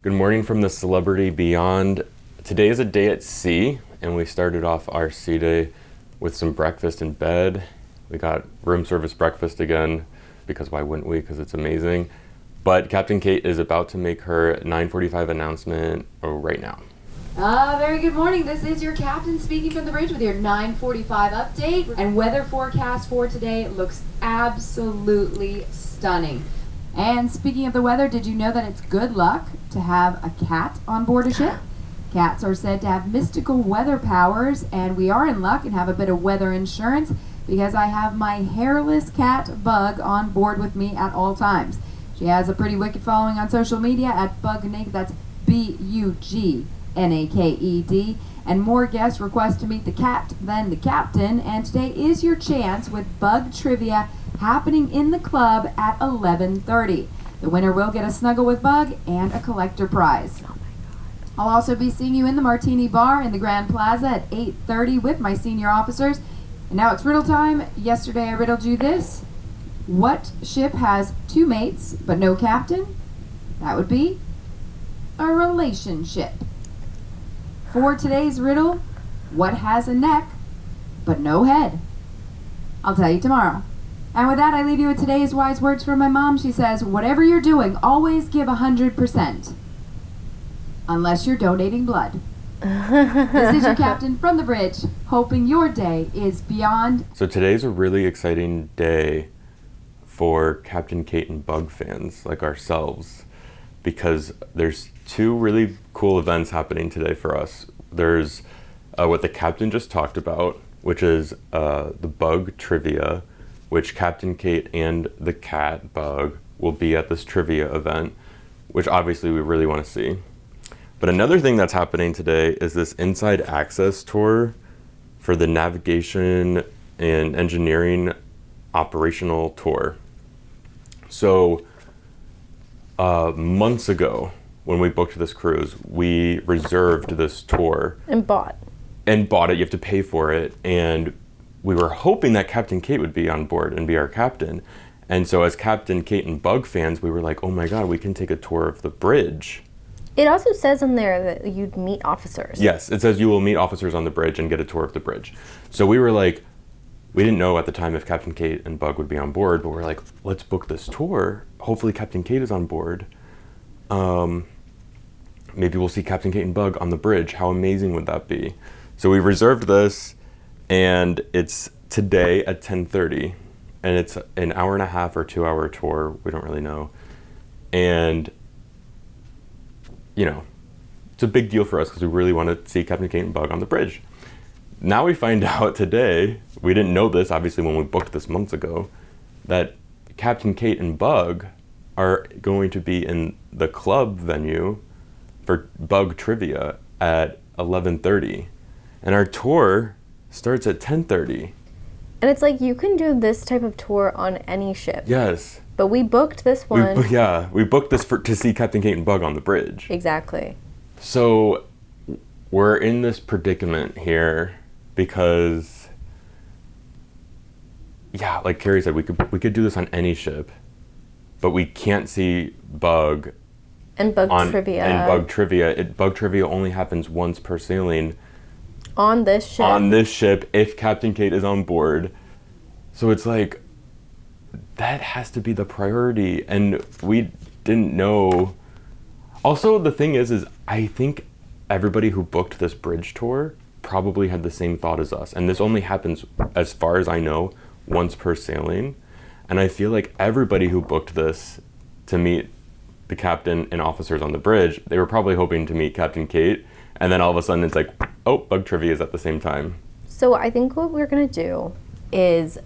Good morning from the Celebrity Beyond. Today is a day at sea, and we started off our sea day with some breakfast in bed. We got room service breakfast again, because why wouldn't we? Because it's amazing. But Captain Kate is about to make her 9:45 announcement right now. Very good morning. This is your captain speaking from the bridge with your 9:45 update. And weather forecast for today looks absolutely stunning. And speaking of the weather, did you know that it's good luck to have a cat on board a ship? Cats are said to have mystical weather powers, and we are in luck and have a bit of weather insurance because I have my hairless cat Bug on board with me at all times. She has a pretty wicked following on social media at Bug Naked. That's BUGNAKED. And more guests request to meet the cat than the captain. And today is your chance with Bug Trivia happening in the club at 11:30. The winner will get a snuggle with Bug and a collector prize. I'll also be seeing you in the Martini Bar in the Grand Plaza at 8:30 with my senior officers. And now it's riddle time. Yesterday I riddled you this. What ship has two mates but no captain? That would be a relationship. For today's riddle, what has a neck but no head? I'll tell you tomorrow. And with that, I leave you with today's wise words from my mom. She says, whatever you're doing, always give 100%. Unless you're donating blood. This is your captain from the bridge, hoping your day is beyond. So today's a really exciting day for Captain Kate and Bug fans like ourselves, because there's two really cool events happening today for us. There's what the captain just talked about, which is the Bug Trivia, which Captain Kate and the cat Bug will be at this trivia event, which obviously we really want to see. But another thing that's happening today is this inside access tour for the navigation and engineering operational tour. So months ago, when we booked this cruise, we reserved this tour. And bought it. You have to pay for it. And we were hoping that Captain Kate would be on board and be our captain. And so as Captain Kate and Bug fans, we were like, oh my God, we can take a tour of the bridge. It also says in there that you'd meet officers. Yes, it says you will meet officers on the bridge and get a tour of the bridge. So we were like, we didn't know at the time if Captain Kate and Bug would be on board, but we're like, let's book this tour. Hopefully Captain Kate is on board. Maybe we'll see Captain Kate and Bug on the bridge. How amazing would that be? So we reserved this, and it's today at 10:30, and it's an hour and a half or 2 hour tour. We don't really know. And you know, it's a big deal for us because we really want to see Captain Kate and Bug on the bridge. Now we find out today, we didn't know this obviously when we booked this months ago, that Captain Kate and Bug are going to be in the club venue for Bug Trivia at 11:30. And our tour starts at 10:30. And it's like you can do this type of tour on any ship. Yes. But we booked this one. We booked this to see Captain Kate and Bug on the bridge. Exactly. So we're in this predicament here because, yeah, like Kerry said, we could do this on any ship, but we can't see Bug and Bug Trivia. And Bug Trivia. Bug Trivia only happens once per sailing. On this ship. On this ship, if Captain Kate is on board. So it's like, that has to be the priority, and we didn't know. Also, the thing is I think everybody who booked this bridge tour probably had the same thought as us, and this only happens, as far as I know, once per sailing. And I feel like everybody who booked this to meet the captain and officers on the bridge, they were probably hoping to meet Captain Kate, and then all of a sudden it's like, oh, Bug Trivia is at the same time. So I think what we're gonna do is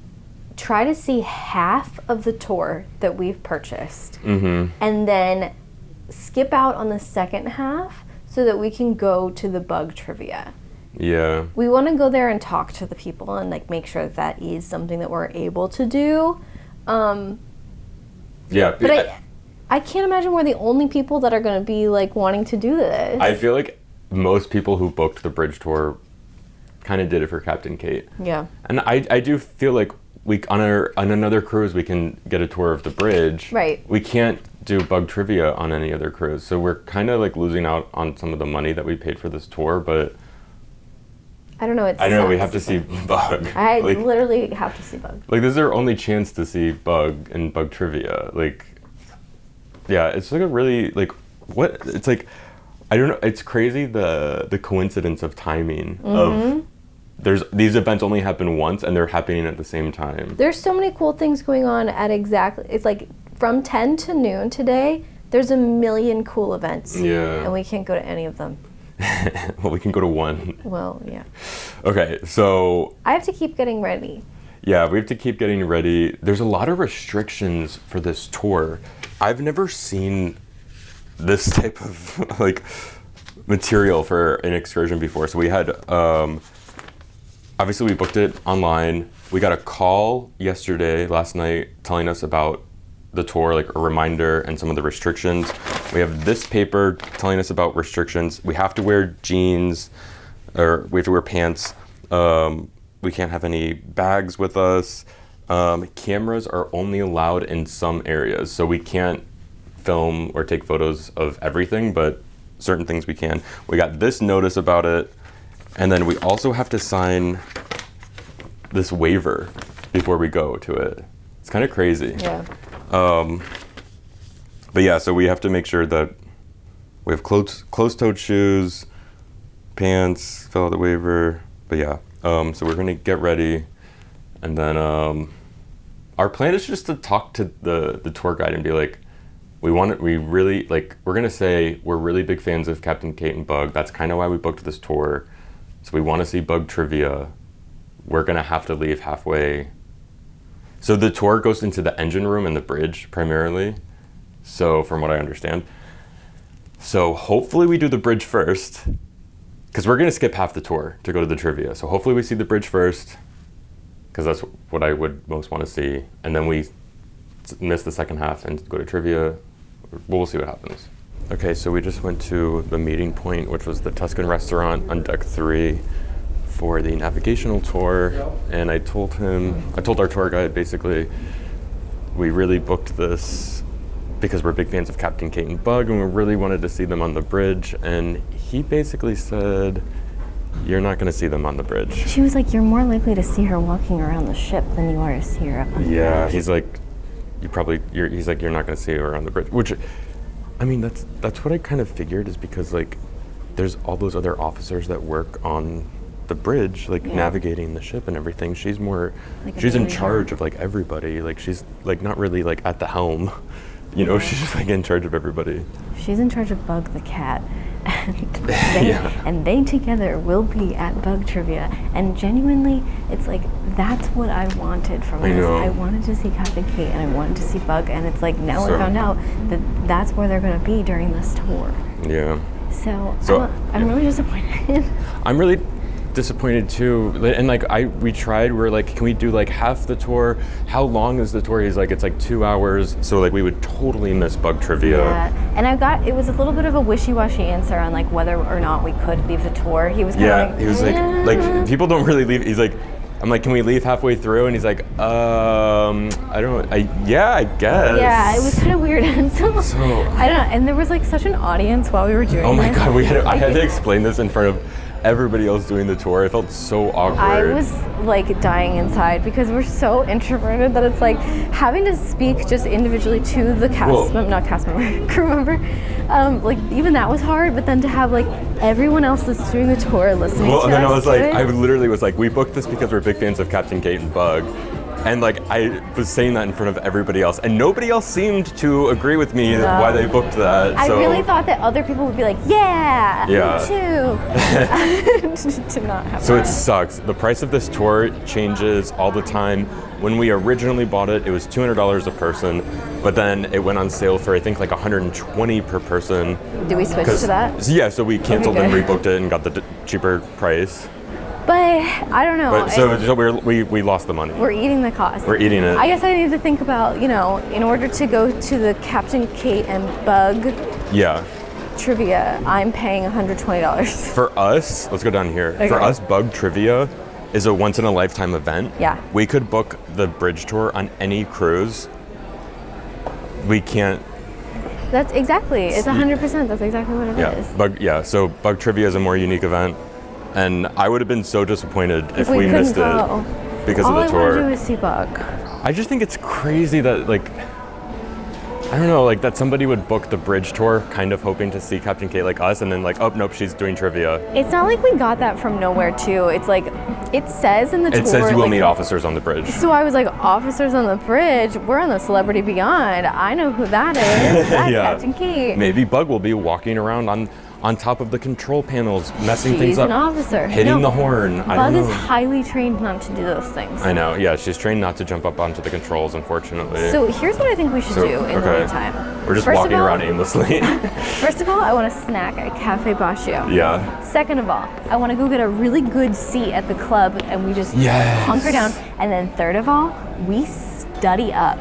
try to see half of the tour that we've purchased, and then skip out on the second half so that we can go to the Bug Trivia. Yeah. We want to go there and talk to the people and like make sure that is something that we're able to do. Yeah. But I can't imagine we're the only people that are going to be like wanting to do this. I feel like most people who booked the bridge tour kind of did it for Captain Kate. Yeah. And I do feel like on another cruise we can get a tour of the bridge. Right. We can't do bug trivia on any other cruise. So we're kind of like losing out on some of the money that we paid for this tour, but I don't know. I know we have to see bug. I literally have to see bug. Like, this is our only chance to see bug and bug trivia. Like, yeah, it's like a really, like, what? It's like, I don't know. It's crazy the coincidence of timing of these events only happen once and they're happening at the same time. There's so many cool things going on at it's like from 10 to noon today, there's a million cool events. Yeah. And we can't go to any of them. Well, we can go to one. Well, yeah. Okay, so I have to keep getting ready. yeah, we have to keep getting ready. There's a lot of restrictions for this tour. I've never seen this type of like material for an excursion before. So we had, obviously we booked it online. We got a call last night, telling us about the tour, like a reminder and some of the restrictions. We have this paper telling us about restrictions. We have to wear jeans, or we have to wear pants. We can't have any bags with us. Cameras are only allowed in some areas, so we can't film or take photos of everything, but certain things we can. We got this notice about it, and then we also have to sign this waiver before we go to it. It's kind of crazy. Yeah. But yeah, so we have to make sure that we have closed-toed shoes, pants, fill out the waiver. But yeah, so we're gonna get ready, and then our plan is just to talk to the tour guide and be like, we're gonna say we're really big fans of Captain Kate and Bug. That's kind of why we booked this tour. So we want to see bug trivia. We're gonna have to leave halfway. So the tour goes into the engine room and the bridge primarily. So from what I understand. So hopefully we do the bridge first, because we're gonna skip half the tour to go to the trivia. So hopefully we see the bridge first, because that's what I would most want to see. And then we miss the second half and go to trivia. We'll see what happens. Okay, so we just went to the meeting point, which was the Tuscan restaurant on deck 3 for the navigational tour. And I told our tour guide basically, we really booked this because we're big fans of Captain Kate and Bug and we really wanted to see them on the bridge. And he basically said, you're not gonna see them on the bridge. She was like, you're more likely to see her walking around the ship than you are to see her up on the bridge. He's like, he's like, you're not gonna see her on the bridge. Which, I mean, that's what I kind of figured, is because like, there's all those other officers that work on the bridge, like navigating the ship and everything. She's more, like she's in charge of like everybody. Like she's like not really like at the helm, you know, she's just like in charge of everybody. She's in charge of Bug the cat. And they together will be at bug trivia, and genuinely it's like that's what I wanted from this. I wanted to see Captain Kate and I wanted to see Bug, and it's like now I found out that that's where they're going to be during this tour. So I'm really disappointed. I'm really disappointed too, and like we tried, we're like, can we do like half the tour? How long is the tour? He's like, it's like 2 hours, so like we would totally miss bug trivia. And it was a little bit of a wishy-washy answer on like whether or not we could leave the tour. He was kind of he was like people don't really leave. He's like, I'm like, can we leave halfway through? And he's like, I guess. Yeah, it was kind of weird. And so I don't know. And there was like such an audience while we were doing Oh my God, I had to explain this in front of everybody else doing the tour. I felt so awkward. I was like dying inside because we're so introverted that it's like having to speak just individually to the crew member. Like even that was hard, but then to have like everyone else that's doing the tour listening to us. And then I literally was like, we booked this because we're big fans of Captain Kate and Bug. And like I was saying that in front of everybody else, and nobody else seemed to agree with me why they booked that. I really thought that other people would be like, yeah. Me too. To not have So it sucks. The price of this tour changes all the time. When we originally bought it, it was $200 a person, but then it went on sale for I think like $120 per person. Did we switch to that? Yeah, so we canceled and rebooked it and got the cheaper price. But I don't know. So we lost the money. We're eating the cost. We're eating it. I guess I need to think about, in order to go to the Captain Kate and Bug trivia, I'm paying $120. For us, let's go down here. Okay. For us, Bug Trivia is a once in a lifetime event. Yeah. We could book the bridge tour on any cruise. We can't That's exactly. It's 100%. That's exactly what it is. So Bug Trivia is a more unique event, and I would have been so disappointed if we missed it because of the tour. All I want to do is see Bug. I just think it's crazy that, like, I don't know, like that somebody would book the bridge tour kind of hoping to see Captain Kate like us, and then like, oh nope, she's doing trivia. It's not like we got that from nowhere too. It's like, it says in the tour. It says you will meet officers on the bridge. So I was like, officers on the bridge? We're on the Celebrity Beyond. I know who that is. That's Captain Kate. Maybe Bug will be walking around on top of the control panels, messing things up. She's an officer. Hitting the horn. I don't know. Bug is highly trained not to do those things. I know, yeah, she's trained not to jump up onto the controls, unfortunately. So here's what I think we should do in the meantime. We're just walking around aimlessly. First of all, I want a snack at Cafe Baccio. Yeah. Second of all, I want to go get a really good seat at the club and we just hunker down. And then third of all, we study up.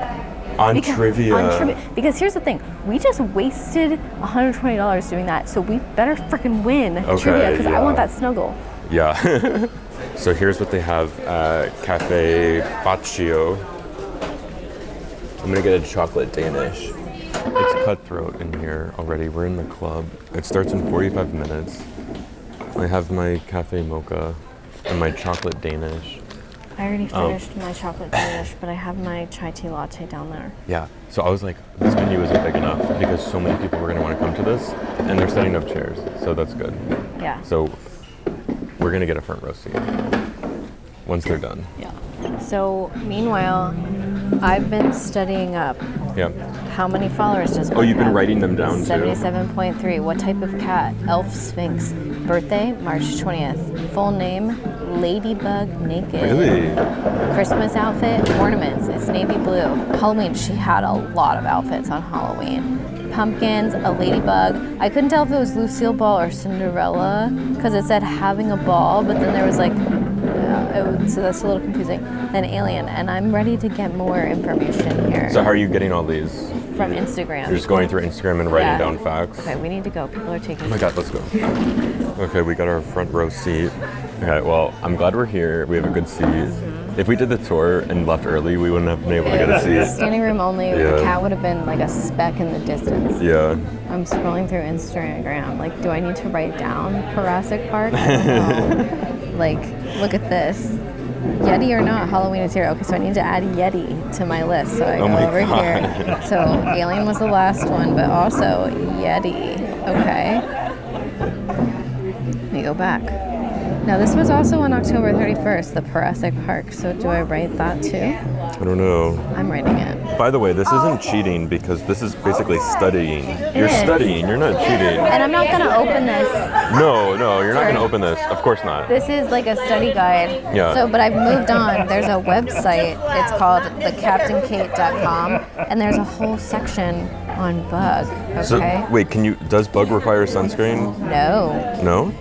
On trivia. Because here's the thing, we just wasted $120 doing that, so we better freaking win trivia because I want that snuggle. Yeah. So here's what they have at Cafe Baccio. I'm gonna get a chocolate Danish. It's cutthroat in here already. We're in the club. It starts in 45 minutes. I have my cafe mocha and my chocolate Danish. I already finished my chocolate Danish, but I have my chai tea latte down there. Yeah, so I was like, this venue isn't big enough because so many people were gonna wanna come to this, and they're setting up chairs, so that's good. Yeah. So we're gonna get a front row seat once they're done. Yeah. So meanwhile, I've been studying up. Yeah. How many followers does Bug Oh, you've been have? writing them down too? 77.3. What type of cat? Elf Sphinx. Birthday, March 20th. Full name, Ladybug Naked. Really? Christmas outfit, ornaments. It's navy blue. Halloween, she had a lot of outfits on Halloween. Pumpkins, a ladybug. I couldn't tell if it was Lucille Ball or Cinderella because it said having a ball, but then there was like, so that's a little confusing. Then alien, and I'm ready to get more information here. So how are you getting all these? From Instagram. You're just going through Instagram and writing down facts? Okay, we need to go. People are taking. Oh my God, let's go. Okay, we got our front row seat. Okay, well, I'm glad we're here. We have a good seat. If we did the tour and left early, we wouldn't have been able to get a seat. Standing room only. The cat would have been like a speck in the distance. Yeah. I'm scrolling through Instagram. Like, do I need to write down Jurassic Park? I don't know. Like, look at this. Yeti or not, Halloween is here. Okay, so I need to add Yeti to my list. So I go over here. So Alien was the last one, but also Yeti. Okay. Let me go back. Now this was also on October 31st, the Jurassic Park. So do I write that too? I don't know. I'm writing it. By the way, this isn't cheating because this is basically studying. You're studying, you're not cheating. And I'm not gonna open this. No, you're not gonna open this. Of course not. This is like a study guide. Yeah. So, but I've moved on. There's a website. It's called thecaptainkate.com, and there's a whole section on Bug. Okay. So, wait, does Bug require sunscreen? No. No?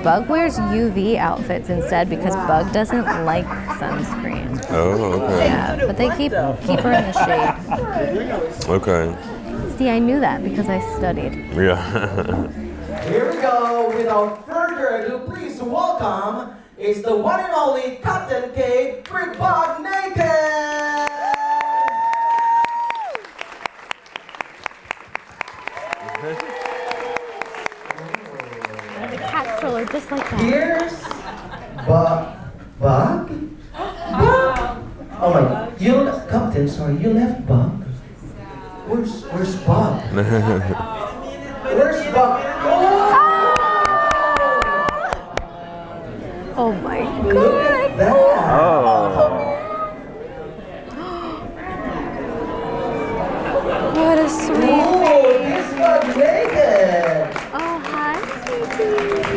Bug wears UV outfits instead because Bug doesn't like sunscreen. Oh, okay. Yeah, but they keep her in the shade. Okay. See, I knew that because I studied. Yeah. Here we go. Without further ado, please welcome. It's the one and only Captain Kate with Bug Naked. The cat stroller, just like that. Here's Bug. Oh my! Captain. Sorry, you left Bug. Where's Bug? Where's Bug? Oh my Look God. at that. What a sweet. Oh, he's Bug Naked. Oh, hi, sweetie.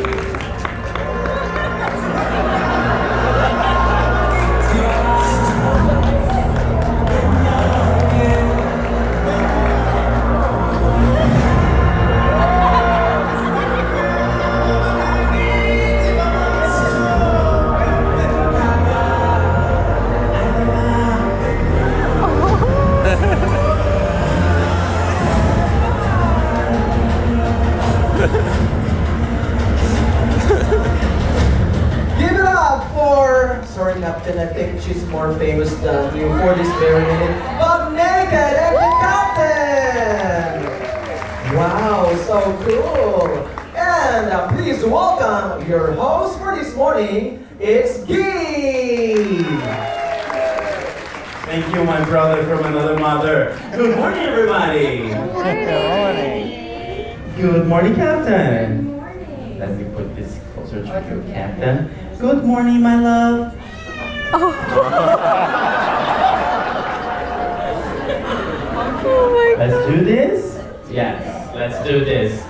Give it up for, sorry Captain, I think she's more famous than you for this very minute. Bug Naked and the Captain! So cool. And please welcome your host for this morning. It's Guy. Thank you, my brother from another mother. Good morning, everybody. Good morning. Good morning, Captain. Good morning. Let me put this closer to you, Captain. Good morning, my love. Let's do this? Yes, let's do this.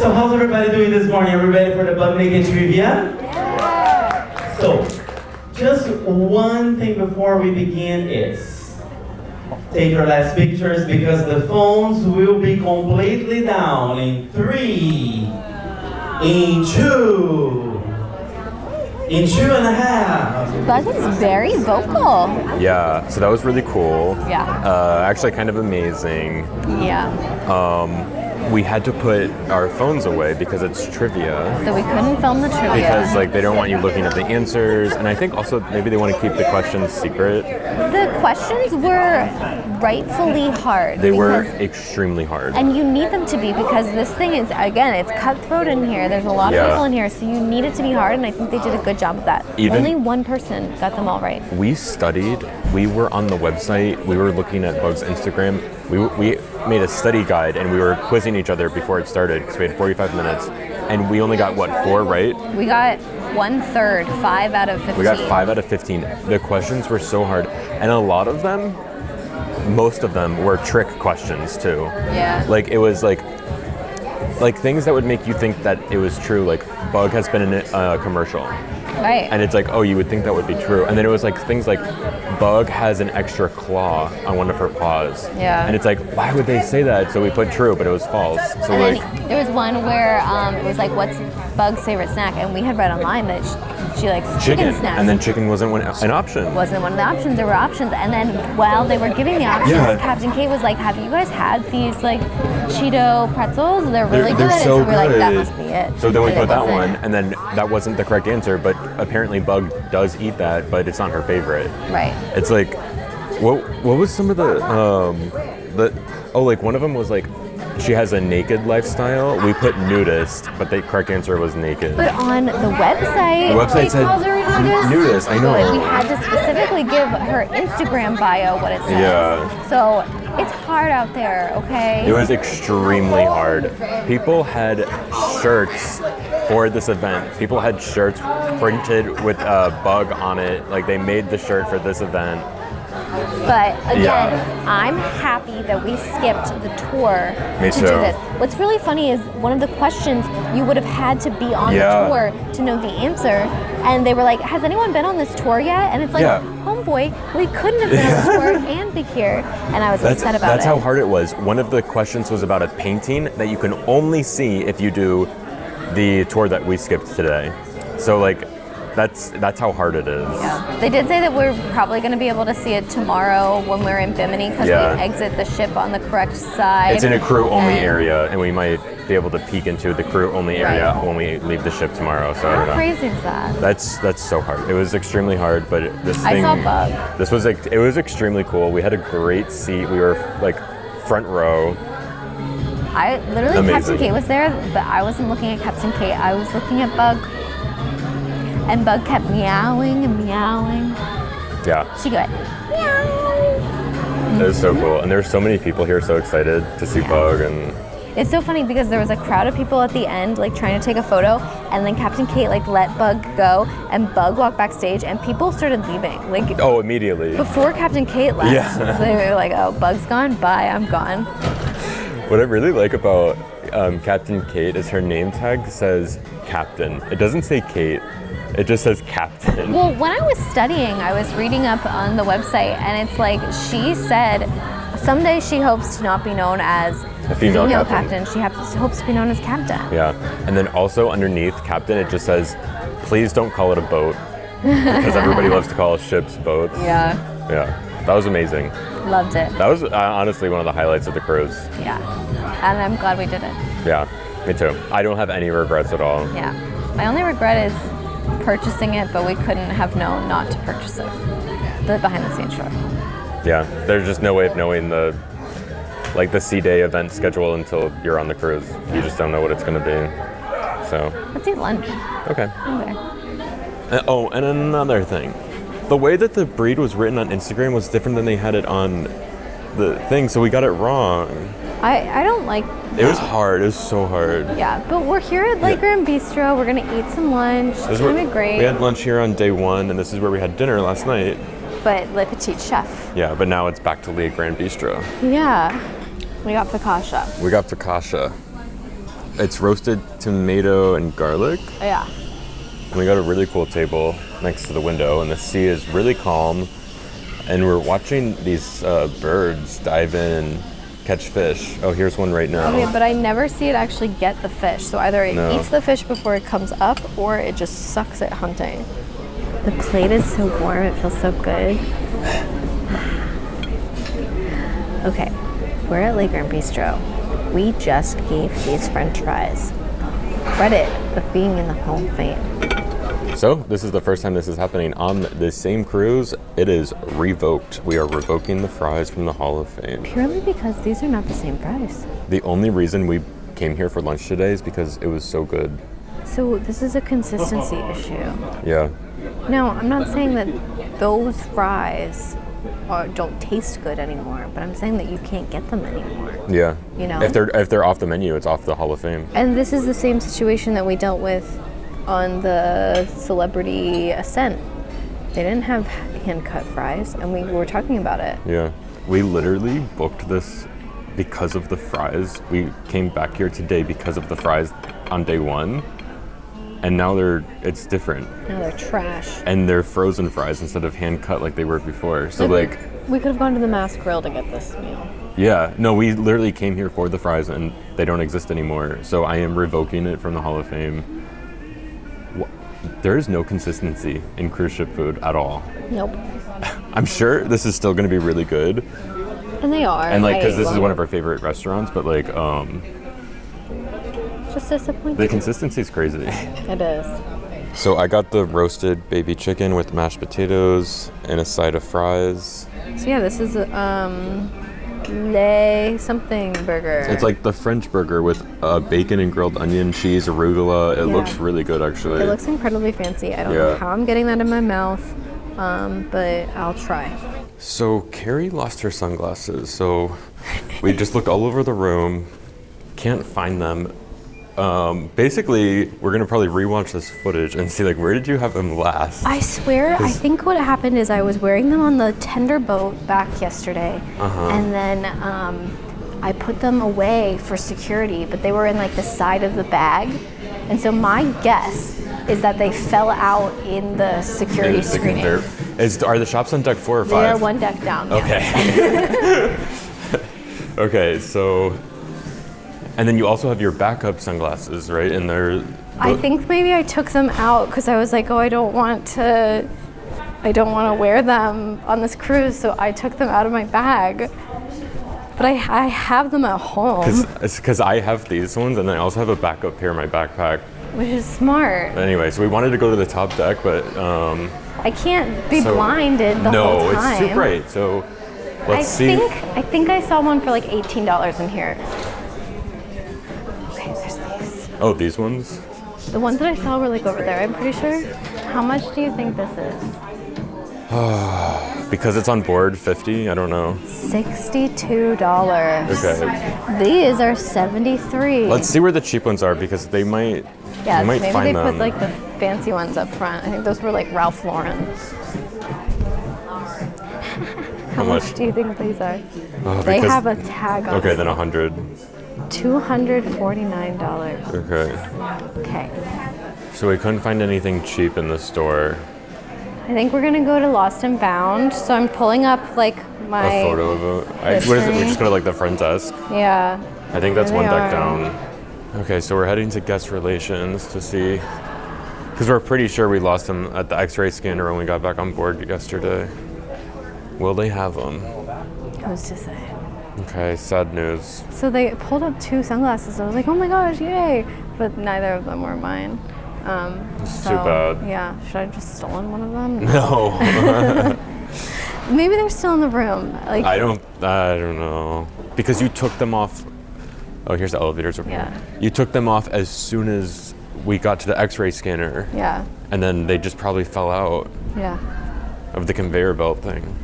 So how's everybody doing this morning? Are we ready for the Bug Naked Trivia? Yeah. So, just one thing before we begin is take your last pictures because the phones will be completely down in 3, in 2, in 2.5. Bug is very vocal. Yeah, so that was really cool. Yeah. Actually kind of amazing. Yeah. We had to put our phones away because it's trivia. So we couldn't film the trivia. Because like they don't want you looking at the answers, and I think also maybe they want to keep the questions secret. The questions were rightfully hard. They were extremely hard. And you need them to be because this thing is, again, it's cutthroat in here. There's a lot of people in here, so you need it to be hard, and I think they did a good job of that. Only one person got them all right. We studied, we were on the website, we were looking at Bug's Instagram, we made a study guide, and we were quizzing each other before it started because we had 45 minutes, and we only got, what, 4 right? We got 1/3, 5 out of 15. We got 5 out of 15. The questions were so hard, and a lot of them, most of them were trick questions too. Yeah. Like it was like things that would make you think that it was true. Like Bug has been in a commercial. Right. And it's like, oh, you would think that would be true. And then it was like things like Bug has an extra claw on one of her paws. Yeah. And it's like, why would they say that? So we put true, but it was false. So And like, then there was one where it was like, what's Bug's favorite snack? And we had read online that she likes chicken snacks. And then chicken wasn't an option. Wasn't one of the options. There were options. And then while they were giving the options, Captain Kate was like, have you guys had these like Cheeto pretzels? They're really good. They're so and so we're like, that good. must be it. So then we And put it that wasn't. one, and then that wasn't the correct answer, but apparently Bug does eat that, but it's not her favorite. Right. It's like, what was some of the like one of them was like, she has a naked lifestyle. We put nudist, but the correct answer was naked. But on the website, It it calls her said nudist. I know. But we had to specifically give her Instagram bio what it says. Yeah. So it's hard out there, okay? It was extremely hard. People had shirts for this event. People had shirts printed with a bug on it. Like they made the shirt for this event. But again, I'm happy that we skipped the tour Me to too. do this. What's really funny is one of the questions you would have had to be on the tour to know the answer. And they were like, has anyone been on this tour yet? And it's like, homeboy, we couldn't have been on the tour and be here. And I was upset about it. That's how hard it was. One of the questions was about a painting that you can only see if you do the tour that we skipped today. So like, that's how hard it is. Yeah. They did say that we're probably going to be able to see it tomorrow when we're in Bimini because we exit the ship on the correct side. It's in a crew-only area, and we might be able to peek into the crew-only area when we leave the ship tomorrow. So how crazy is that? That's so hard. It was extremely hard, but this thing. I saw Bug. This was like it was extremely cool. We had a great seat. We were like front row. I literally Amazing. Captain Kate was there, but I wasn't looking at Captain Kate. I was looking at Bug. And Bug kept meowing and meowing. Yeah. She go, meow. It was so cool. And there were so many people here so excited to see Bug. And it's so funny because there was a crowd of people at the end like trying to take a photo, and then Captain Kate like let Bug go, and Bug walked backstage, and people started leaving. Like immediately. Before Captain Kate left, they were like, oh, Bug's gone, bye, I'm gone. What I really like about Captain Kate is her name tag says Captain. It doesn't say Kate. It just says Captain. Well, when I was studying, I was reading up on the website, and it's like she said someday she hopes to not be known as a female captain. She hopes to be known as Captain. Yeah. And then also underneath Captain, it just says, please don't call it a boat. Because everybody loves to call ships boats. Yeah. Yeah. That was amazing. Loved it. That was honestly one of the highlights of the cruise. Yeah. And I'm glad we did it. Yeah. Me too. I don't have any regrets at all. Yeah. My only regret is purchasing it, but we couldn't have known not to purchase it. The behind the scenes show. Yeah, there's just no way of knowing the like the C-Day event schedule until you're on the cruise. You just don't know what it's going to be. So. Let's eat lunch. Okay. Okay. Oh, and another thing. The way that the breed was written on Instagram was different than they had it on the thing, so we got it wrong. I don't like. It was hard. It was so hard. Yeah, but we're here at Lake Grand Bistro. We're gonna eat some lunch. It's gonna be great. We had lunch here on day 1, and this is where we had dinner last night. But Le Petit Chef. Yeah, but now it's back to Le Grand Bistro. Yeah. We got focaccia. We got focaccia. It's roasted tomato and garlic. Yeah. And we got a really cool table next to the window, and the sea is really calm. And we're watching these birds dive in and catch fish. Oh, here's one right now. Okay, but I never see it actually get the fish. So either it eats the fish before it comes up, or it just sucks at hunting. The plate is so warm, it feels so good. Okay, we're at Lake Grand Bistro. We just gave these French fries credit of being in the Hall of Fame. So, this is the first time this is happening on the same cruise. It is revoked. We are revoking the fries from the Hall of Fame. Purely because these are not the same fries. The only reason we came here for lunch today is because it was so good. So this is a consistency issue. Yeah. Now, I'm not saying that those fries don't taste good anymore, but I'm saying that you can't get them anymore. Yeah. You know? If they're off the menu, it's off the Hall of Fame. And this is the same situation that we dealt with on the Celebrity Ascent. They didn't have hand-cut fries, and we were talking about it. Yeah. We literally booked this because of the fries. We came back here today because of the fries on day 1. And now it's different. Now they're trash. And they're frozen fries instead of hand-cut like they were before. So we could have gone to the Mass Grill to get this meal. Yeah. No, we literally came here for the fries, and they don't exist anymore. So I am revoking it from the Hall of Fame. There is no consistency in cruise ship food at all. Nope. I'm sure this is still going to be really good. And they are. And like, because this is one of our favorite restaurants, but like, just disappointing. the consistency is crazy. It is. So I got the roasted baby chicken with mashed potatoes and a side of fries. So yeah, this is Le something burger. It's like the French burger with bacon and grilled onion, cheese, arugula. It looks really good, actually. It looks incredibly fancy. I don't know how I'm getting that in my mouth, but I'll try. So Kerry lost her sunglasses, so we just looked all over the room, can't find them. Basically, we're gonna probably rewatch this footage and see like, where did you have them last? I swear, I think what happened is I was wearing them on the tender boat back yesterday, and then I put them away for security, but they were in like the side of the bag, and so my guess is that they fell out in the security screening. Are the shops on deck 4 or 5? They are one deck down. Okay. Okay, so. And then you also have your backup sunglasses, right? And they're. I think maybe I took them out because I was like, oh, I don't want to wear them on this cruise, so I took them out of my bag. But I have them at home. Because I have these ones, and I also have a backup pair in my backpack. Which is smart. Anyway, so we wanted to go to the top deck, but. I can't be blinded the whole time. No, it's too bright, so let's see. I think I saw one for like $18 in here. Oh, these ones? The ones that I saw were like over there, I'm pretty sure. How much do you think this is? Because it's on board, $50? I don't know. $62. Okay. These are $73. Let's see where the cheap ones are because they might maybe find they them. put like the fancy ones up front. I think those were like Ralph Lauren. How much do you think these are? They have a tag on. Okay, then 100. $249. Okay. So we couldn't find anything cheap in the store. I think we're gonna go to Lost and Bound. So I'm pulling up like my A photo of it. What is it? We're just going to like the front desk? Yeah. I think that's There one they deck are. down. Okay, so we're heading to guest relations to see. Because we're pretty sure we lost them at the x-ray scanner when we got back on board yesterday. Will they have them? Who's to say? Okay, sad news. So they pulled up 2 sunglasses. I was like, oh my gosh, yay! But neither of them were mine. It's too bad. Yeah, should I have just stolen one of them? No. Maybe they're still in the room. Like I don't know. because you took them off. Oh, here's the elevators over here. You took them off as soon as we got to the X-ray scanner. Yeah. And then they just probably fell out of the conveyor belt thing.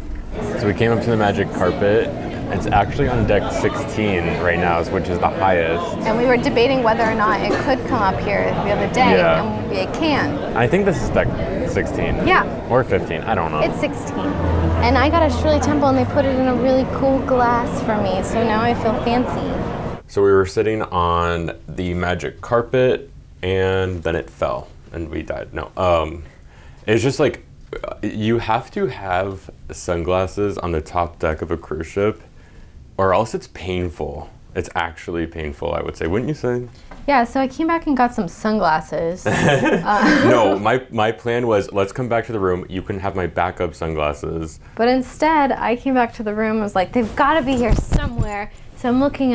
So we came up to the magic carpet. It's actually on deck 16 right now, which is the highest. And we were debating whether or not it could come up here the other day, and it can. I think this is deck 16. Yeah. Or 15, I don't know. It's 16. And I got a Shirley Temple, and they put it in a really cool glass for me, so now I feel fancy. So we were sitting on the magic carpet, and then it fell, and we died. No, it's just like, you have to have sunglasses on the top deck of a cruise ship, or else it's painful. It's actually painful, I would say. Wouldn't you say? Yeah, so I came back and got some sunglasses. No, my plan was, let's come back to the room. You can have my backup sunglasses. But instead, I came back to the room and was like, they've got to be here somewhere. So I'm looking,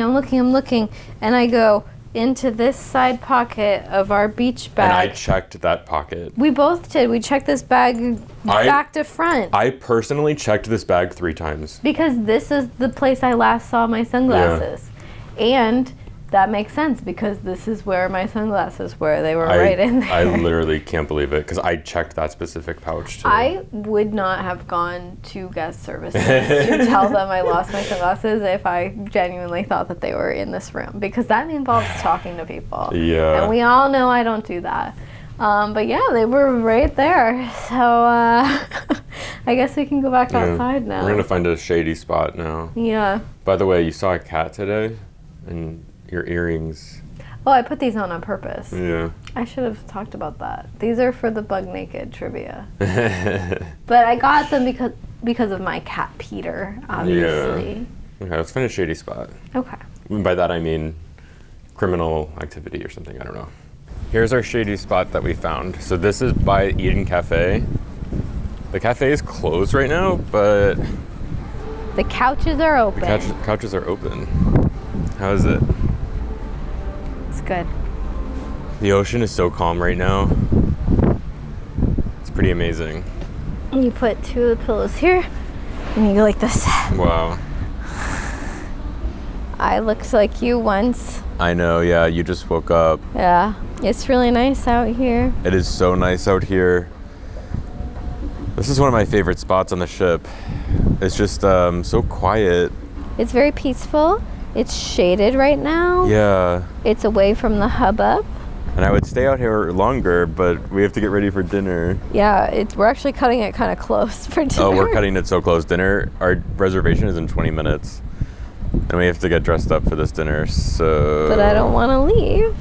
and I go into this side pocket of our beach bag. And I checked that pocket. We both did. We checked this bag back to front. I personally checked this bag 3 times. Because this is the place I last saw my sunglasses. And that makes sense because this is where my sunglasses were. They were right in there. I literally can't believe it because I checked that specific pouch too. I would not have gone to guest services to tell them I lost my sunglasses if I genuinely thought that they were in this room, because that involves talking to people. Yeah. And we all know I don't do that. But yeah, they were right there. So I guess we can go back outside now. We're going to find a shady spot now. Yeah. By the way, you saw a cat today? And your earrings. Oh, I put these on purpose. Yeah. I should have talked about that. These are for the Bug Naked trivia. But I got them because of my cat Peter, obviously. Yeah. Okay, let's find a shady spot. Okay. And by that I mean criminal activity or something, I don't know. Here's our shady spot that we found. So this is by Eden Cafe. The cafe is closed right now, but the couches are open. The couches are open. How is it? It's good. The ocean is so calm right now. It's pretty amazing. And you put 2 of the pillows here, and you go like this. Wow. I looked like you once. I know, yeah, you just woke up. Yeah, it's really nice out here. It is so nice out here. This is one of my favorite spots on the ship. It's just so quiet. It's very peaceful. It's shaded right now. Yeah. It's away from the hubbub. And I would stay out here longer, but we have to get ready for dinner. Yeah, we're actually cutting it kind of close for dinner. Oh, we're cutting it so close. Dinner, our reservation is in 20 minutes. And we have to get dressed up for this dinner, so... But I don't want to leave.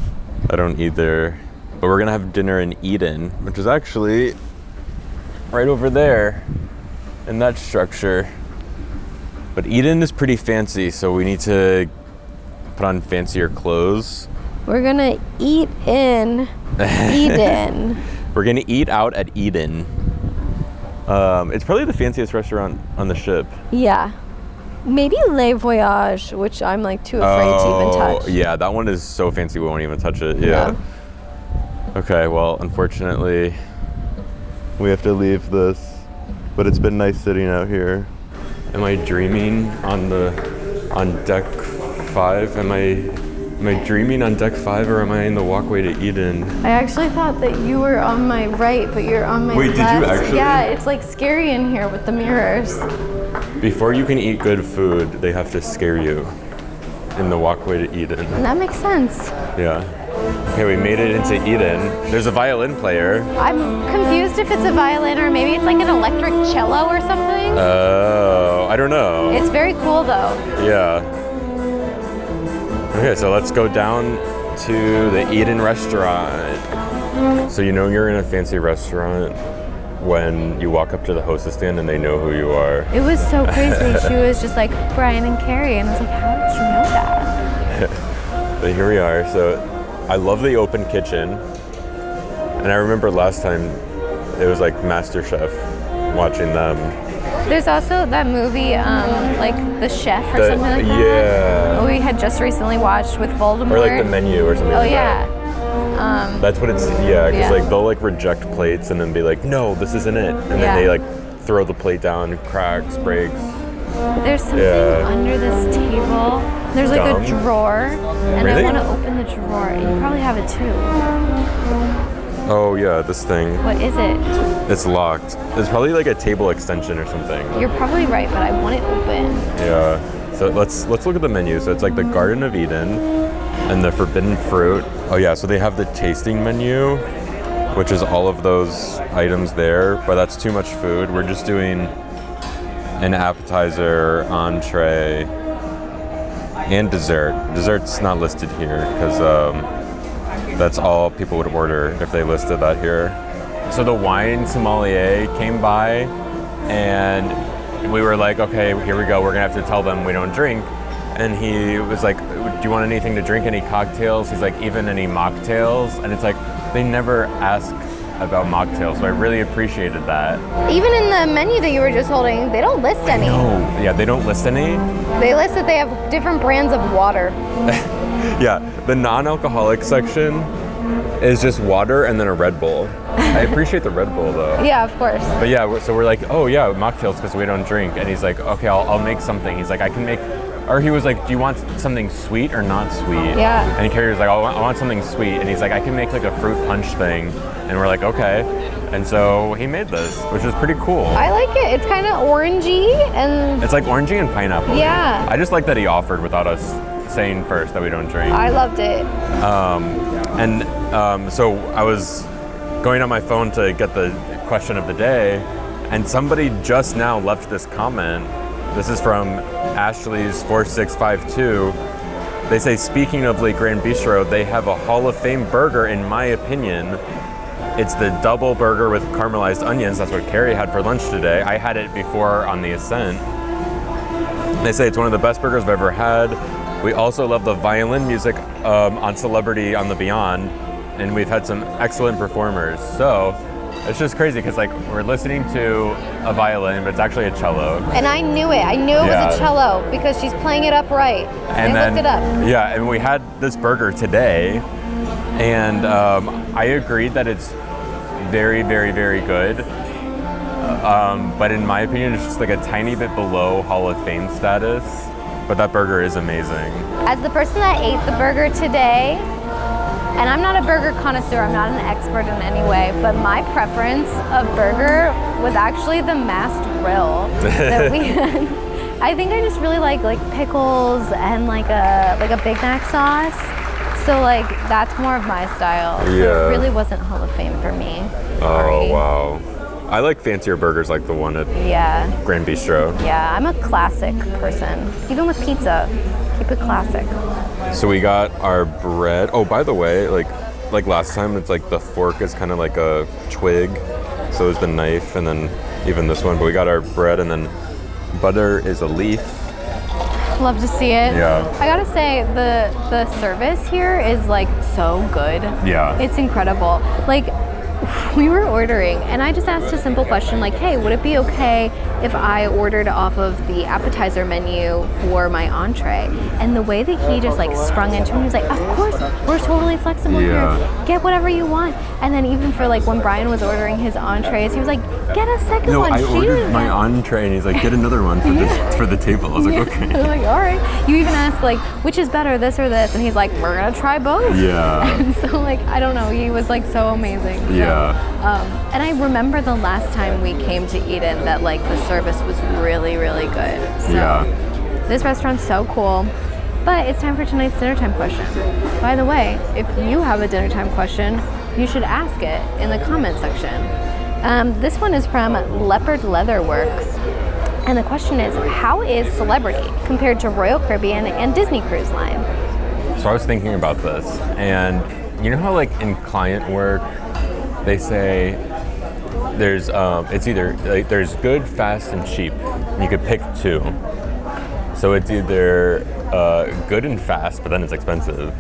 I don't either. But we're going to have dinner in Eden, which is actually right over there in that structure. But Eden is pretty fancy, so we need to put on fancier clothes. We're gonna eat in Eden. We're gonna eat out at Eden. It's probably the fanciest restaurant on the ship. Yeah. Maybe Le Voyage, which I'm like too afraid to even touch. Yeah, that one is so fancy we won't even touch it. Yeah. Okay, well, unfortunately, we have to leave this. But it's been nice sitting out here. Am I dreaming on deck 5? Am I dreaming on deck 5, or am I in the walkway to Eden? I actually thought that you were on my right, but you're on my left. Wait, did you actually? Yeah, it's like scary in here with the mirrors. Before you can eat good food, they have to scare you in the walkway to Eden. And that makes sense. Yeah. Okay, we made it into Eden. There's a violin player. I'm confused if it's a violin or maybe it's like an electric cello or something. Oh, I don't know. It's very cool though. Yeah. Okay, so let's go down to the Eden restaurant. So you know you're in a fancy restaurant when you walk up to the hostess stand and they know who you are. It was so crazy. She was just like, Brian and Kerry, and I was like, how did you know that? But here we are. So I love the open kitchen. And I remember last time it was like MasterChef, watching them. There's also that movie, like The Chef or something like that. Yeah. We had just recently watched with Voldemort. Or like The Menu or something like that. That's what it's, because like they'll like reject plates and then be like, no, this isn't it. And then they like throw the plate down, cracks, breaks. There's something under this table. There's like Gum? a drawer, and Really? I want to open the drawer. You probably have it too. Oh yeah, this thing. What is it? It's locked. It's probably like a table extension or something. You're probably right, but I want it open. Yeah. So let's look at the menu. So it's like the Garden of Eden and the Forbidden Fruit. Oh yeah, so they have the tasting menu, which is all of those items there, but that's too much food. We're just doing an appetizer, entree, and dessert. Dessert's not listed here because that's all people would order if they listed that here. So the wine sommelier came by and we were like, okay, here we go. We're gonna have to tell them we don't drink. And he was like, do you want anything to drink? Any cocktails? He's like, even any mocktails? And it's like, they never ask about mocktails, so I really appreciated that. Even in the menu that you were just holding, they don't list any. No, yeah, they don't list any. They list that they have different brands of water. Yeah, the non-alcoholic section is just water and then a Red Bull. I appreciate the Red Bull though. Yeah, of course. But yeah, so we're like, oh yeah, mocktails because we don't drink. And he's like, okay, I'll make something. He's like, I can make, or he was like, do you want something sweet or not sweet? Yeah. And Kerry was like, I want something sweet. And he's like, I can make like a fruit punch thing. And we're like, okay. And so he made this, which is pretty cool. I like it. It's kind of orangey and It's like orangey and pineapple. Yeah. I just like that he offered without us saying first that we don't drink. I loved it. So I was going on my phone to get the question of the day, and somebody just now left this comment. This is from Ashley's 4652. They say, speaking of Le Grand Bistro, they have a Hall of Fame burger, in my opinion. It's the double burger with caramelized onions. That's what Kerry had for lunch today. I had it before on the Ascent. They say it's one of the best burgers I've ever had. We also love the violin music on Celebrity on the Beyond, and we've had some excellent performers. So it's just crazy because like we're listening to a violin, but it's actually a cello. And I knew it. I knew it was a cello because she's playing it upright. And I looked it up. Yeah, and we had this burger today, and I agreed that it's very, very, very good. But in my opinion, it's just like a tiny bit below Hall of Fame status. But that burger is amazing. As the person that ate the burger today, and I'm not a burger connoisseur, I'm not an expert in any way, but my preference of burger was actually the masked grill that we had. I think I just really like pickles and like a Big Mac sauce. So like that's more of my style. So Yeah. it really wasn't Hall of Fame for me. Oh, Sorry. wow. I like fancier burgers like the one at Yeah. Grand Bistro. Yeah, I'm a classic person. Even with pizza, keep it classic. So we got our bread. Oh, by the way, like last time, it's like the fork is kind of like a twig. So is the knife, and then even this one. But we got our bread, and then butter is a leaf. Love to see it. Yeah. I gotta say, the service here is like so good. Yeah. It's incredible. Like, we were ordering, and I just asked a simple question like, hey, would it be okay if I ordered off of the appetizer menu for my entree? And the way that he just like sprung into me, he was like, of course, we're totally flexible Yeah. here. Get whatever you want. And then even for like when Brian was ordering his entrees, he was like, get a second No, one. I She ordered didn't my get-" entree, and he's like, get another one for the table. I was like, I okay. was like, all right. You even asked like, which is better, this or this? And he's like, we're gonna try both. Yeah. And so like, I don't know, he was like so amazing. So, Yeah. and I remember the last time we came to Eden that like the service was really, really good. So Yeah. this restaurant's so cool. But it's time for tonight's dinner time question. By the way, if you have a dinner time question, you should ask it in the comment section. This one is from Leopard Leather Works. And the question is, how is Celebrity compared to Royal Caribbean and Disney Cruise Line? So I was thinking about this, and you know how like in client work, they say there's it's either like there's good, fast, and cheap. You could pick two. So it's either good and fast, but then it's expensive,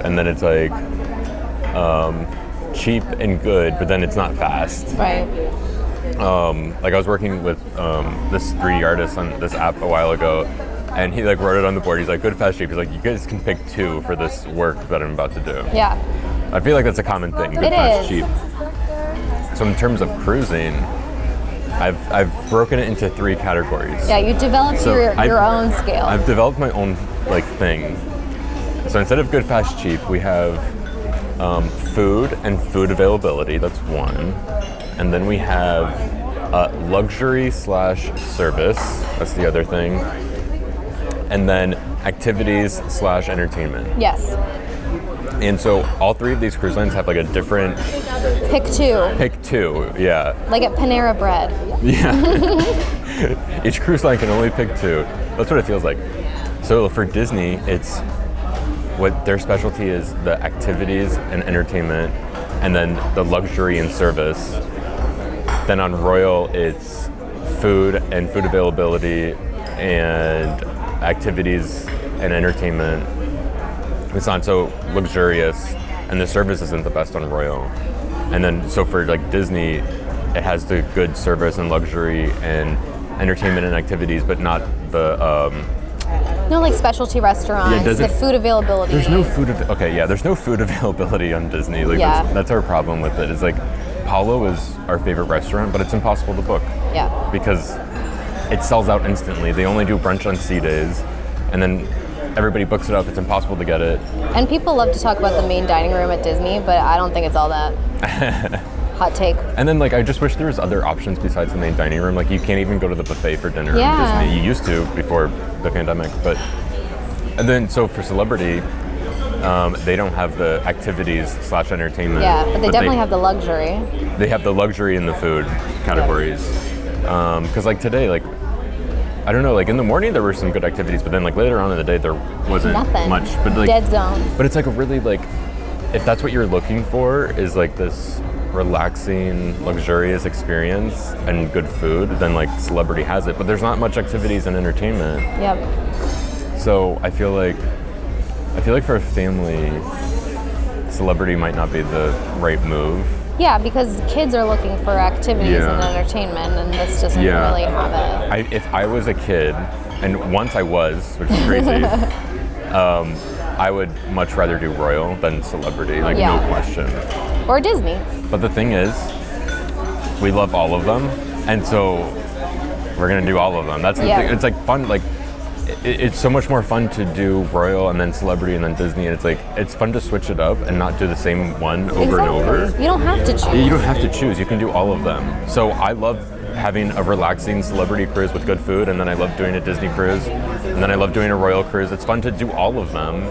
and then it's like cheap and good, but then it's not fast. Right. Like I was working with this 3D artist on this app a while ago, and he like wrote it on the board. He's like, good, fast, cheap. He's like, you guys can pick two for this work that I'm about to do. Yeah. I feel like that's a common thing, good, It fast, is. cheap. So in terms of cruising, I've broken it into 3 categories. Yeah, you developed your own scale. I've developed my own like thing. So instead of good, fast, cheap, we have food and food availability. That's one, and then we have luxury / service. That's the other thing, and then activities / entertainment. Yes. And so all 3 of these cruise lines have like a different Pick 2. pick 2. Yeah. Like at Panera Bread. Yeah. Each cruise line can only pick 2. That's what it feels like. So for Disney, it's what their specialty is the activities and entertainment, and then the luxury and service. Then on Royal, it's food and food availability and activities and entertainment. It's not so luxurious, and the service isn't the best on Royal. And then so for like Disney, it has the good service and luxury and entertainment and activities, but not the No, like specialty restaurants, the food availability. There's no food. There's no food availability on Disney. Like that's our problem with it. It's like Paulo is our favorite restaurant, but it's impossible to book. Yeah. Because it sells out instantly. They only do brunch on C days, and then everybody books it up. It's impossible to get it. And people love to talk about the main dining room at Disney, but I don't think it's all that. Hot take. And then like I just wish there was other options besides the main dining room. Like you can't even go to the buffet for dinner in Disney. You used to before the pandemic, and then so for Celebrity, they don't have the activities / entertainment. Yeah, but they definitely have the luxury. They have the luxury in the food categories. Because like today, like I don't know, like in the morning there were some good activities, but then like later on in the day there wasn't much. But like dead zone. But it's like a really like, if that's what you're looking for is like this relaxing, luxurious experience and good food, then like Celebrity has it. But there's not much activities and entertainment. Yep. So I feel like for a family, Celebrity might not be the right move. Yeah, because kids are looking for activities and entertainment, and this doesn't really have it. If I was a kid, and once I was, which is crazy, I would much rather do Royal than Celebrity, like no question. Or Disney. But the thing is, we love all of them, and so we're gonna do all of them. That's the thing. It's like fun, like it's so much more fun to do Royal and then Celebrity and then Disney, and it's like it's fun to switch it up and not do the same one over and over. You don't have to choose. You don't have to choose. You can do all of them. So I love having a relaxing Celebrity cruise with good food, and then I love doing a Disney cruise, and then I love doing a Royal cruise. It's fun to do all of them.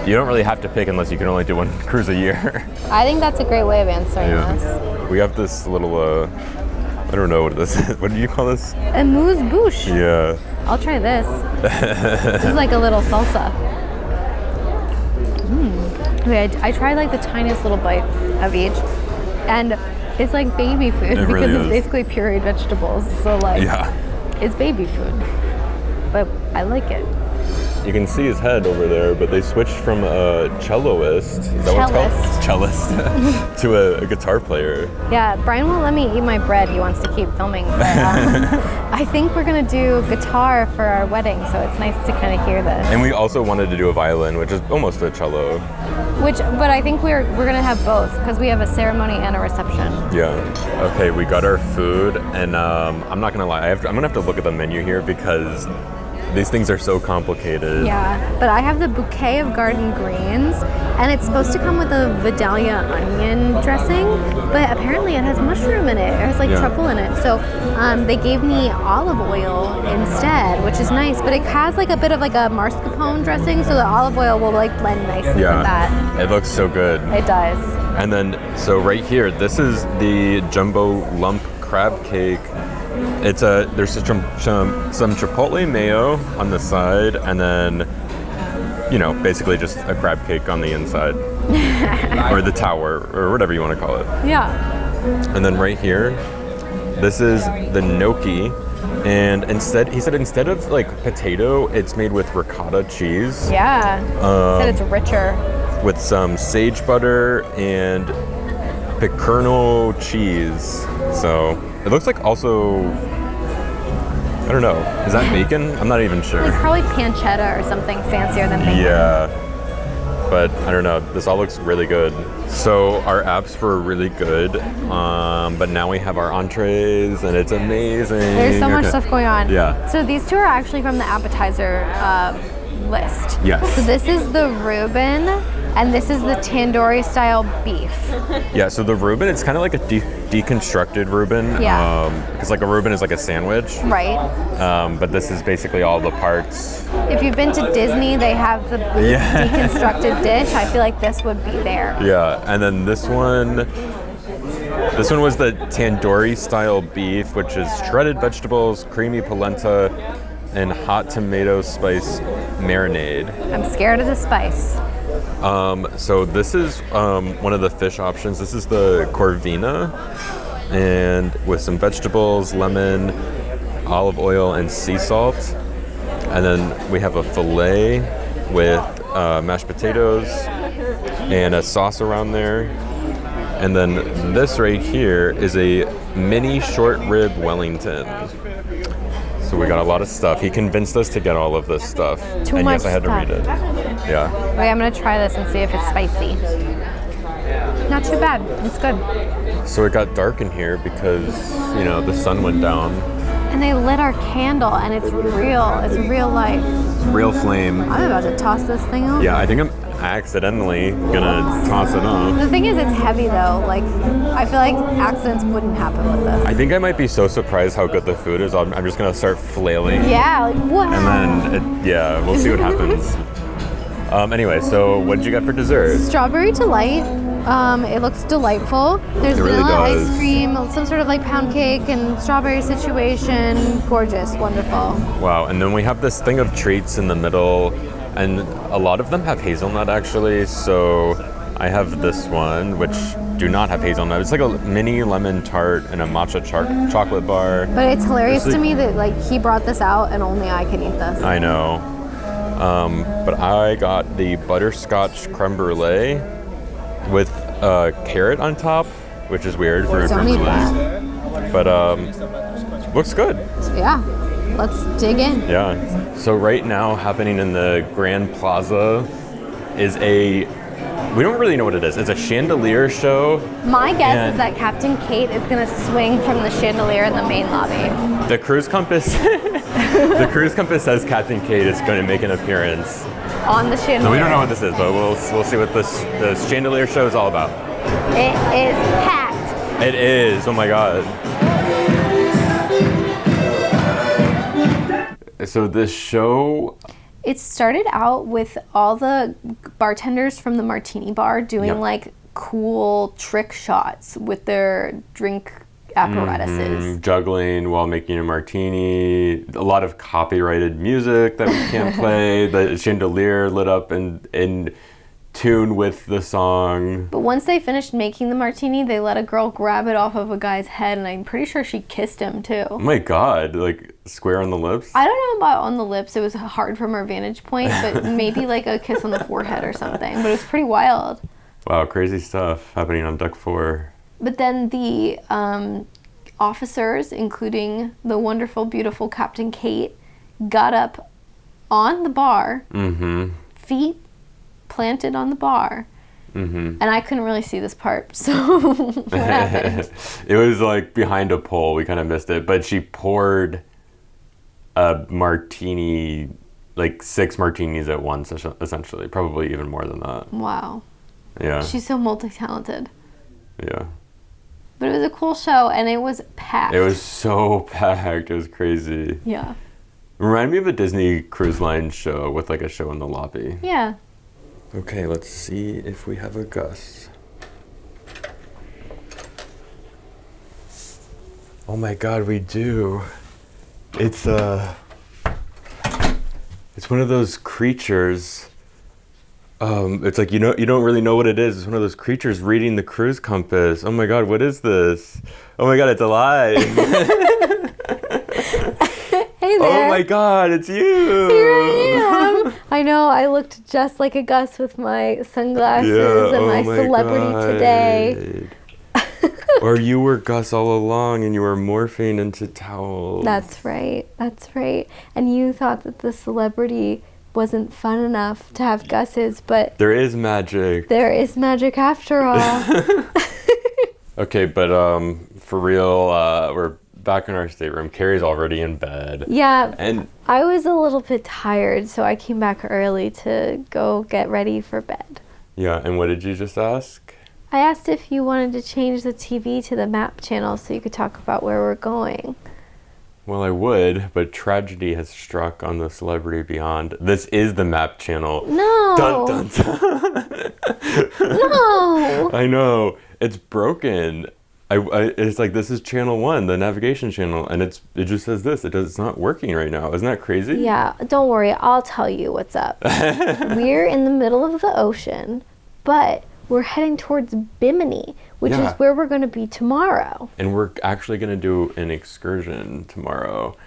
You don't really have to pick unless you can only do one cruise a year. I think that's a great way of answering this. We have this little, I don't know what this is. What do you call this? Amuse-bouche. Yeah. I'll try this. This is like a little salsa. Okay, I tried like the tiniest little bite of each, and it's like baby food because really it's basically pureed vegetables. So like, it's baby food, but I like it. You can see his head over there, but they switched from a celloist, is that what it's called? Cellist, to a guitar player. Yeah, Brian won't let me eat my bread. He wants to keep filming. But, I think we're gonna do guitar for our wedding, so it's nice to kind of hear this. And we also wanted to do a violin, which is almost a cello. But I think we're gonna have both because we have a ceremony and a reception. Yeah. Okay, we got our food, and I'm not gonna lie, I'm gonna have to look at the menu here because these things are so complicated. Yeah, but I have the bouquet of garden greens, and it's supposed to come with a Vidalia onion dressing, but apparently it has mushroom in it. It has like truffle in it. So they gave me olive oil instead, which is nice, but it has like a bit of like a mascarpone dressing, so the olive oil will like blend nicely with that. It looks so good. It does. And then, so right here, this is the jumbo lump crab cake. It's there's some chipotle mayo on the side, and then, basically just a crab cake on the inside. Or the tower, or whatever you want to call it. Yeah. And then right here, this is the gnocchi. And instead of like potato, it's made with ricotta cheese. Yeah. He said it's richer. With some sage butter and picorno cheese. So it looks like also, I don't know, is that bacon? I'm not even sure. It's probably pancetta or something fancier than bacon. Yeah. but I don't know. This all looks really good. So our apps were really good, but now we have our entrees, and it's amazing. There's so much stuff going on. Yeah. So these two are actually from the appetizer list. Yes. So this is the Reuben, and this is the tandoori style beef. Yeah, so the Reuben, it's kind of like a deconstructed Reuben. Yeah. Because like a Reuben is like a sandwich. Right. But this is basically all the parts. If you've been to Disney, they have the beef deconstructed dish. I feel like this would be there. Yeah, and then this one was the tandoori style beef, which is shredded vegetables, creamy polenta, and hot tomato spice marinade. I'm scared of the spice. So this is one of the fish options. This is the Corvina, and with some vegetables, lemon, olive oil, and sea salt. And then we have a fillet with mashed potatoes and a sauce around there. And then this right here is a mini short rib Wellington. So we got a lot of stuff. He convinced us to get all of this stuff. Too and much yes, I had to read it. Yeah. Wait, I'm gonna try this and see if it's spicy. Not too bad. It's good. So it got dark in here because, you know, the sun went down. And they lit our candle, and it's real. It's real life. Real flame. I'm about to toss this thing off. Yeah, I think I'm accidentally gonna toss it off. The thing is, it's heavy though. Like, I feel like accidents wouldn't happen with this. I think I might be so surprised how good the food is. I'm just gonna start flailing. Yeah, like what? And then, we'll see what happens. Anyway, so what did you get for dessert? Strawberry delight. It looks delightful. There's It really vanilla does. ice cream, some sort of like pound cake and strawberry situation. Gorgeous, wonderful. Wow, and then we have this thing of treats in the middle, and a lot of them have hazelnut actually, so I have this one, which do not have hazelnut. It's like a mini lemon tart and a matcha chocolate bar. But it's hilarious It's to like- me that like he brought this out and only I can eat this. I know. But I got the butterscotch creme brulee with carrot on top, which is weird for a creme Don't eat brulee. But looks good. Yeah, let's dig in. Yeah. So right now, happening in the Grand Plaza is we don't really know what it is. It's a chandelier show. My guess And- is that Captain Kate is gonna swing from the chandelier in the main lobby. The cruise compass, the cruise compass says Captain Kate is going to make an appearance. On the chandelier. So we don't know what this is, but we'll see what this chandelier show is all about. It is packed. It is. Oh my god. So this show, It started out with all the bartenders from the Martini Bar doing Yep. like cool trick shots with their drink apparatuses. juggling while making a martini, a lot of copyrighted music that we can't play, the chandelier lit up in tune with the song. But once they finished making the martini, they let a girl grab it off of a guy's head, and I'm pretty sure she kissed him too. Oh my god, like square on the lips? I don't know about on the lips. It was hard from our vantage point, but maybe like a kiss on the forehead or something. But it was pretty wild. Wow, crazy stuff happening on deck 4. But then the officers, including the wonderful, beautiful Captain Kate, got up on the bar, feet planted on the bar. And I couldn't really see this part, so what happened? It was like behind a pole, we kind of missed it, but she poured a martini, like 6 martinis at once, essentially, probably even more than that. Wow. Yeah. She's so multi-talented. Yeah. But it was a cool show, and it was packed. It was so packed. It was crazy. Yeah. Remind me of a Disney Cruise Line show with like a show in the lobby. Yeah. Okay, let's see if we have a GUSS. Oh my god, we do. It's one of those creatures. It's like you don't really know what it is. It's one of those creatures reading the cruise compass. Oh my god, what is this? Oh my god, it's alive. Hey there. Oh my god, it's you. Here I am. I know, I looked just like a GUSS with my sunglasses and my celebrity today. Or you were GUSS all along and you were morphing into towels. That's right. That's right. And you thought that the celebrity wasn't fun enough to have Gus's, but There is magic. there is magic after all. Okay, but for real, we're back in our stateroom. Carrie's already in bed. Yeah, And I was a little bit tired, so I came back early to go get ready for bed. yeah, and what did you just ask? I asked if you wanted to change the TV to the map channel so you could talk about where we're going. Well, I would, but tragedy has struck on the Celebrity Beyond. This is the map channel. No. Dun, dun, dun. No. I know. It's broken. It's like, this is channel 1, the navigation channel, and it just says this. It's not working right now. Isn't that crazy? Yeah, don't worry. I'll tell you what's up. We're in the middle of the ocean, but we're heading towards Bimini, which Yeah. is where we're going to be tomorrow. And we're actually going to do an excursion tomorrow.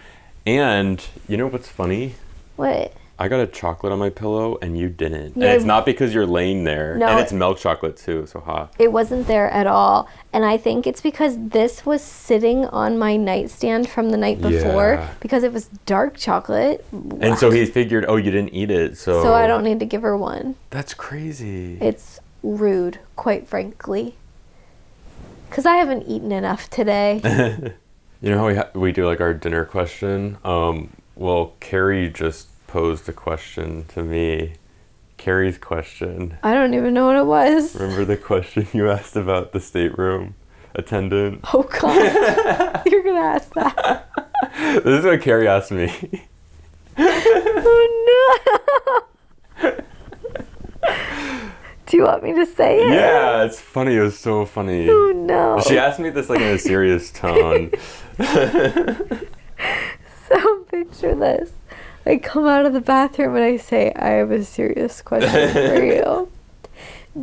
And you know what's funny? What? I got a chocolate on my pillow and you didn't. Yeah. And it's not because you're laying there. No. And it's milk chocolate too, so ha. It wasn't there at all. And I think it's because this was sitting on my nightstand from the night before Yeah. because it was dark chocolate. And so he figured, oh, you didn't eat it, so... So I don't need to give her one. That's crazy. It's rude, quite frankly. Because I haven't eaten enough today. You know how we do like our dinner question? Well, Kerry just posed a question to me. Carrie's question. I don't even know what it was. Remember the question you asked about the stateroom attendant? Oh, God. You're going to ask that. This is what Kerry asked me. Oh, no. Do you want me to say it? Yeah, it's funny. It was so funny. Oh, no. She asked me this like in a serious tone. So picture this. I come out of the bathroom and I say, I have a serious question for you.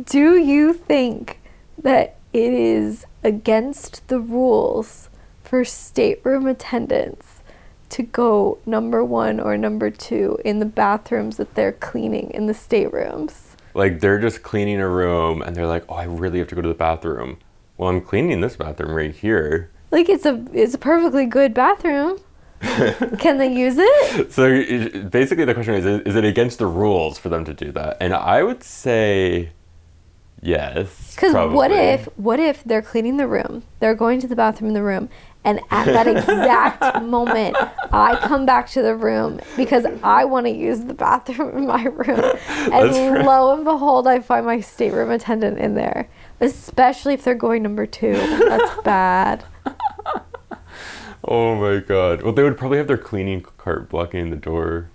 Do you think that it is against the rules for stateroom attendants to go number 1 or number 2 in the bathrooms that they're cleaning in the staterooms? Like, they're just cleaning a room and they're like, oh, I really have to go to the bathroom. Well, I'm cleaning this bathroom right here. Like, it's a perfectly good bathroom. Can they use it? So basically the question is it against the rules for them to do that? And I would say yes. Because probably. what if they're cleaning the room, they're going to the bathroom in the room, and at that exact moment, I come back to the room because I want to use the bathroom in my room, and lo and behold, I find my stateroom attendant in there. Especially if they're going number 2. That's bad. Oh my god. Well, they would probably have their cleaning cart blocking the door.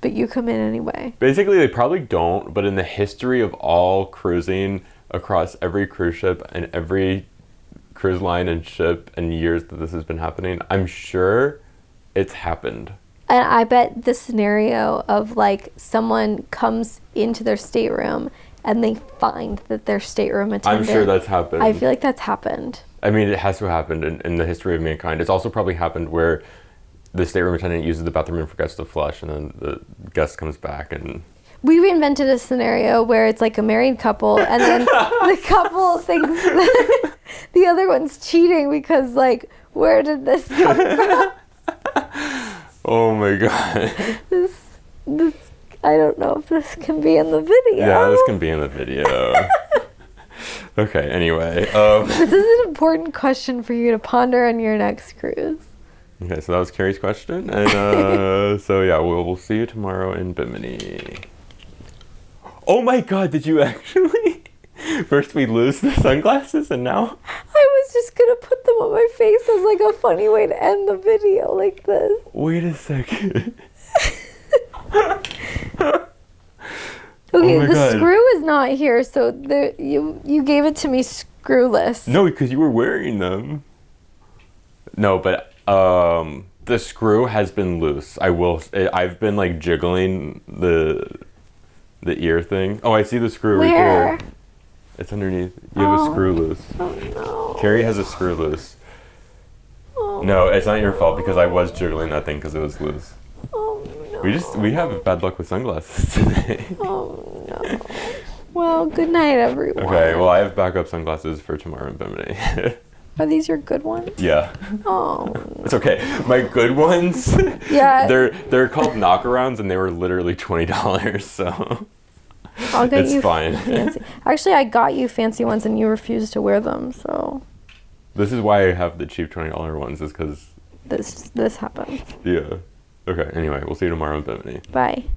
But you come in anyway. Basically, they probably don't, but in the history of all cruising across every cruise ship and every cruise line and ship and years that this has been happening, I'm sure it's happened. And I bet the scenario of like someone comes into their stateroom and they find that their stateroom attendant. I'm sure that's happened. I feel like that's happened. I mean, it has to have happened in the history of mankind. It's also probably happened where the stateroom attendant uses the bathroom and forgets to flush, and then the guest comes back and... We reinvented a scenario where it's like a married couple, and then the couple thinks that the other one's cheating because, like, where did this come from? Oh my god. This, I don't know if this can be in the video. Yeah, this can be in the video. Okay, anyway. This is an important question for you to ponder on your next cruise. Okay, so that was Carrie's question. And so yeah, we'll see you tomorrow in Bimini. Oh my god, did you actually? First we lose the sunglasses and now? I was just going to put them on my face as like a funny way to end the video like this. Wait a second. Okay, Oh my the God. screw is not here, so you gave it to me screwless. No, because you were wearing them. No, but the screw has been loose. I've been like jiggling the ear thing. Oh, I see the screw right Where? there. It's underneath. You have a screw loose. Oh no. Carrie has a screw loose. Oh, No, it's not your fault because I was jiggling that thing because it was loose. oh no. We have bad luck with sunglasses today. Oh no. Well, good night, everyone. Okay, well I have backup sunglasses for tomorrow in Bimini. Are these your good ones? Yeah. Oh. It's okay. My good ones, Yeah. they're called knockarounds, and they were literally $20, so I'll get it's you fine. fancy. Actually, I got you fancy ones and you refused to wear them, so This is why I have the cheap $20 ones, is because, this happened. yeah. Okay, anyway, we'll see you tomorrow in Bimini. Bye.